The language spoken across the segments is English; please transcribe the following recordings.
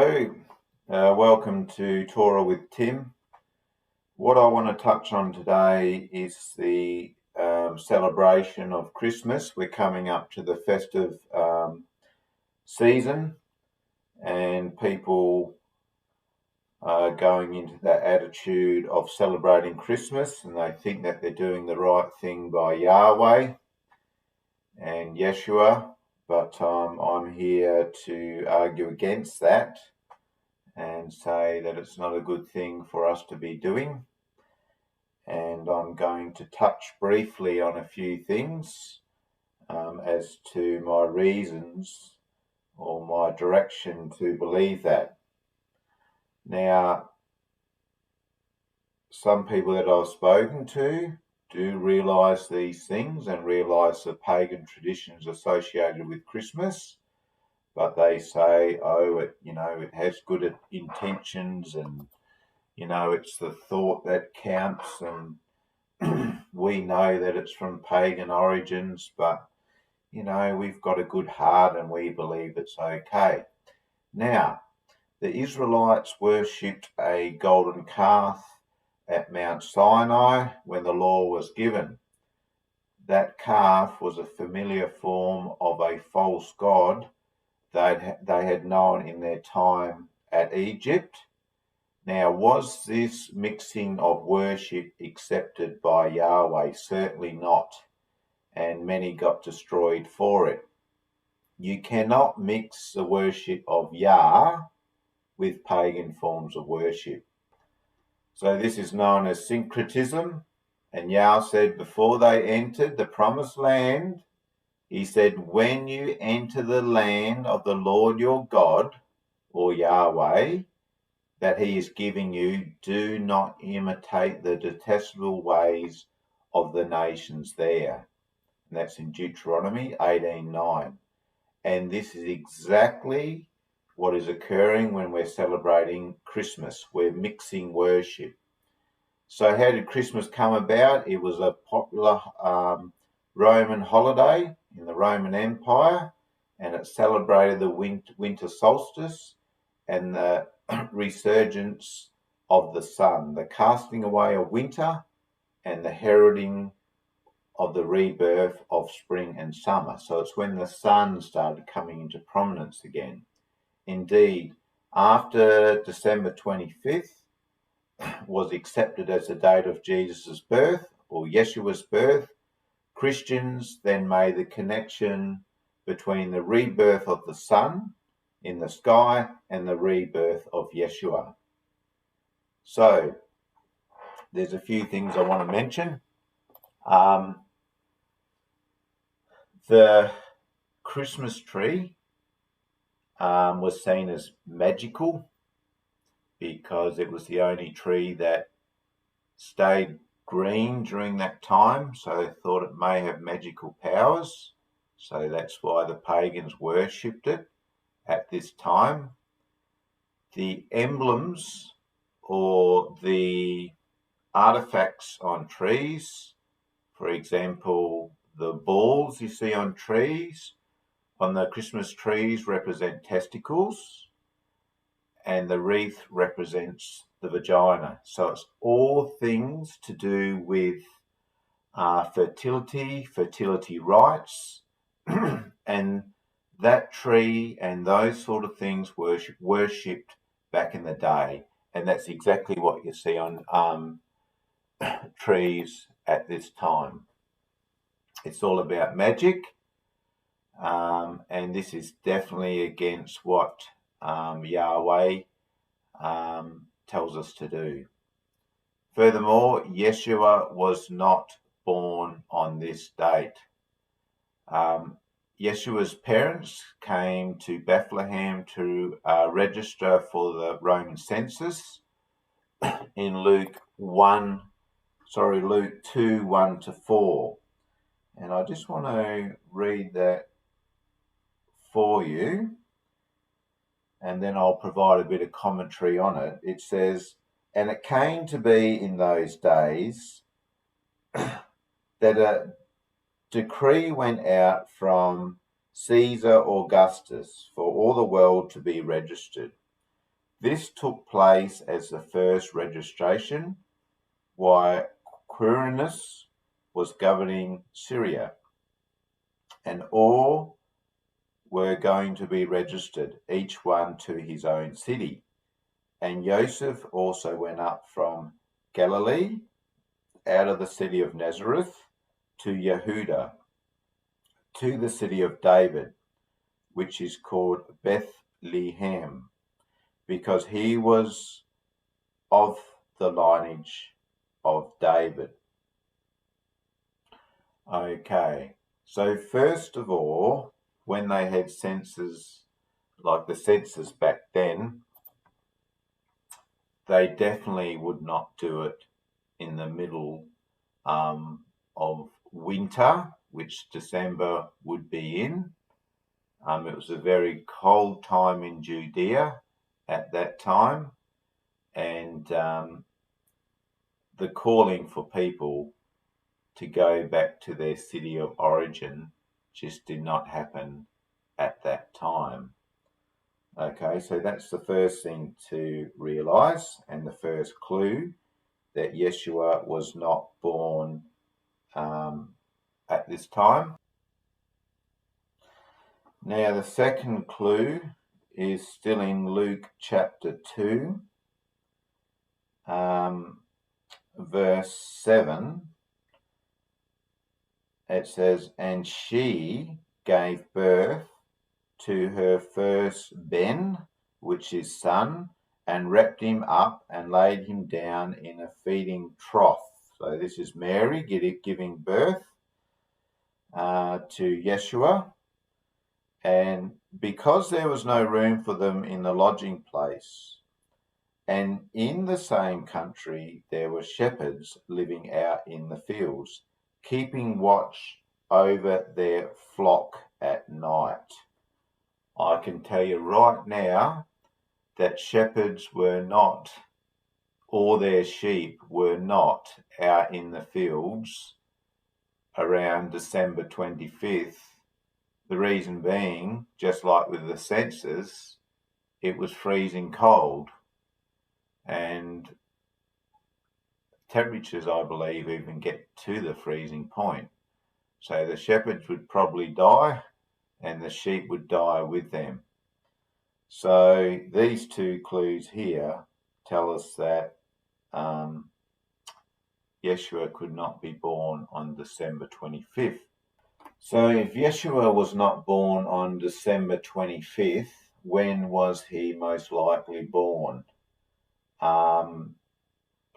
Hello, welcome to Torah with Tim. What I want to touch on today is the celebration of Christmas. We're coming up to the festive season, and people are going into that attitude of celebrating Christmas, and they think that they're doing the right thing by Yahweh and Yeshua, but I'm here to argue against that and say that it's not a good thing for us to be doing. And I'm going to touch briefly on a few things as to my reasons or my direction to believe that. Now, some people that I've spoken to do realise these things and realise the pagan traditions associated with Christmas, but they say, oh, it has good intentions, and it's the thought that counts, and we know that it's from pagan origins, but we've got a good heart and we believe it's okay. Now, the Israelites worshipped a golden calf at Mount Sinai when the law was given. That calf was a familiar form of a false god they had known in their time at Egypt. Now, was this mixing of worship accepted by Yahweh? Certainly not, and many got destroyed for it. You cannot mix the worship of Yah with pagan forms of worship. So this is known as Syncretism, and Yah said before they entered the promised land, he said, when you enter the land of the Lord your God, or Yahweh, that he is giving you, do not imitate the detestable ways of the nations there. And that's in Deuteronomy 18:9. And this is exactly what is occurring when we're celebrating Christmas. We're mixing worship. So how did Christmas come about? It was a popular Roman holiday in the Roman Empire, and it celebrated the winter solstice and the resurgence of the sun, the casting away of winter and the heralding of the rebirth of spring and summer. So it's when the sun started coming into prominence again. Indeed, after December 25th was accepted as the date of Jesus' birth or Yeshua's birth, Christians then made the connection between the rebirth of the sun in the sky and the rebirth of Yeshua. So there's a few things I want to mention. The Christmas tree was seen as magical because it was the only tree that stayed green during that time, so they thought it may have magical powers. So that's why the pagans worshipped it at this time. The emblems or the artifacts on trees, for example, the balls you see on trees, on the Christmas trees represent testicles, and the wreath represents the vagina. So it's all things to do with fertility rites, and that tree and those sort of things worshipped back in the day. And that's exactly what you see on trees at this time. It's all about magic, and this is definitely against what Yahweh tells us to do. Furthermore, Yeshua was not born on this date. Yeshua's parents came to Bethlehem to register for the Roman census in Luke 2:1-4. And I just want to read that for you, and then I'll provide a bit of commentary on it. It says, and it came to be in those days that a decree went out from Caesar Augustus for all the world to be registered. This took place as the first registration while Quirinius was governing Syria, and all were going to be registered, each one to his own city. And Joseph also went up from Galilee, out of the city of Nazareth, to Yehuda, to the city of David, which is called Bethlehem, because he was of the lineage of David. Okay, so first of all, when they had census, like the census back then, they definitely would not do it in the middle of winter, which December would be in. It was a very cold time in Judea at that time, and the calling for people to go back to their city of origin just did not happen at that time. Okay, so that's the first thing to realize, and the first clue that Yeshua was not born at this time. Now, the second clue is still in Luke chapter 2, verse 7. It says, "And she gave birth to her firstborn, which is son, and wrapped him up and laid him down in a feeding trough." So this is Mary giving birth to Yeshua. And because there was no room for them in the lodging place, and in the same country there were shepherds living out in the fields, keeping watch over their flock at night. I can tell you right now that shepherds were not, or their sheep were not, out in the fields around December 25th. The reason being, just like with the census, it was freezing cold, and temperatures, I believe, even get to the freezing point. So the shepherds would probably die, and the sheep would die with them. So these two clues here tell us that Yeshua could not be born on December 25th. So if Yeshua was not born on December 25th, when was he most likely born?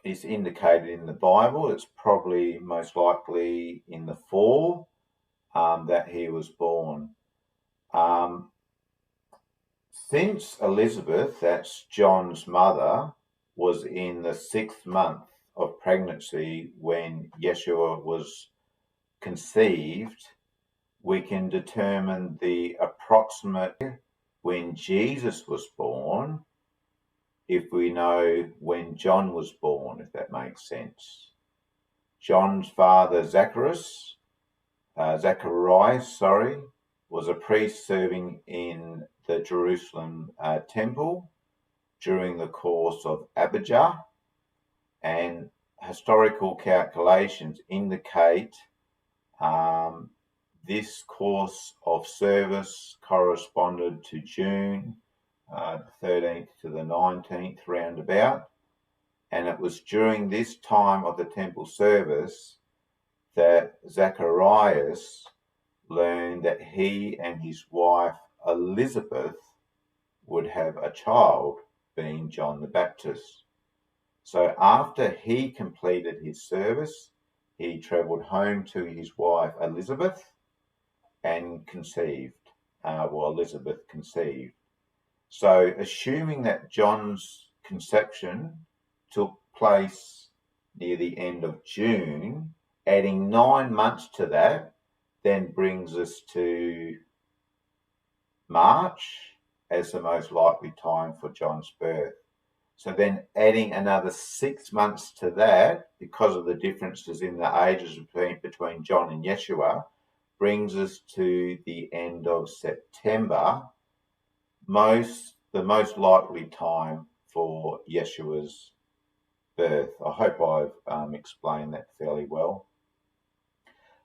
It's indicated in the Bible. It's probably most likely in the fall that he was born. Since Elizabeth, that's John's mother, was in the 6th month of pregnancy when Yeshua was conceived, we can determine the approximate when Jesus was born if we know when John was born, if that makes sense. John's father, Zacharias, was a priest serving in the Jerusalem temple during the course of Abijah, and historical calculations indicate this course of service corresponded to June 13th to the 19th roundabout, and it was during this time of the temple service that Zacharias learned that he and his wife Elizabeth would have a child, being John the Baptist. So after he completed his service, he travelled home to his wife Elizabeth and conceived. Elizabeth conceived. So assuming that John's conception took place near the end of June, adding 9 months to that then brings us to March as the most likely time for John's birth. So then adding another 6 months to that, because of the differences in the ages between John and Yeshua, brings us to the end of September. Most the most likely time for Yeshua's birth. I hope I've explained that fairly well.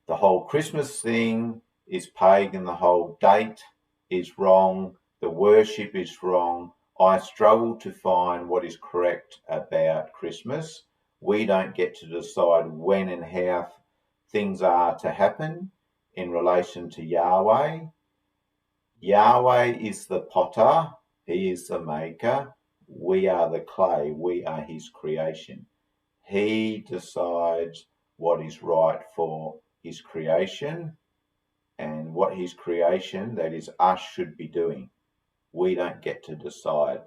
The whole Christmas thing is pagan, the whole date is wrong, the worship is wrong. I struggle to find what is correct about Christmas. We don't get to decide when and how things are to happen in relation to Yahweh. Yahweh is the potter, he is the maker, we are the clay, we are his creation. He decides what is right for his creation and what his creation, that is us, should be doing. We don't get to decide.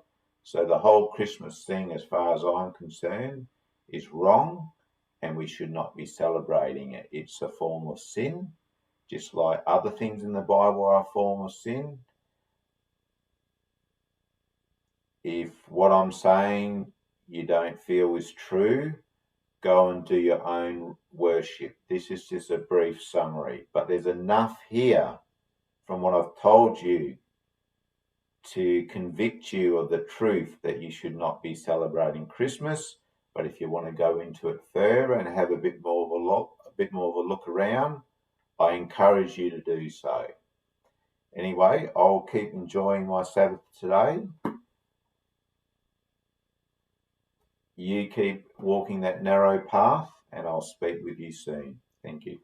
So the whole Christmas thing, as far as I'm concerned, is wrong, and we should not be celebrating it. It's a form of sin, just like other things in the Bible are a form of sin. If what I'm saying you don't feel is true, go and do your own worship. This is just a brief summary, but there's enough here from what I've told you to convict you of the truth that you should not be celebrating Christmas. But if you want to go into it further and have a bit more of a look around, I encourage you to do so. Anyway, I'll keep enjoying my Sabbath today. You keep walking that narrow path, and I'll speak with you soon. Thank you.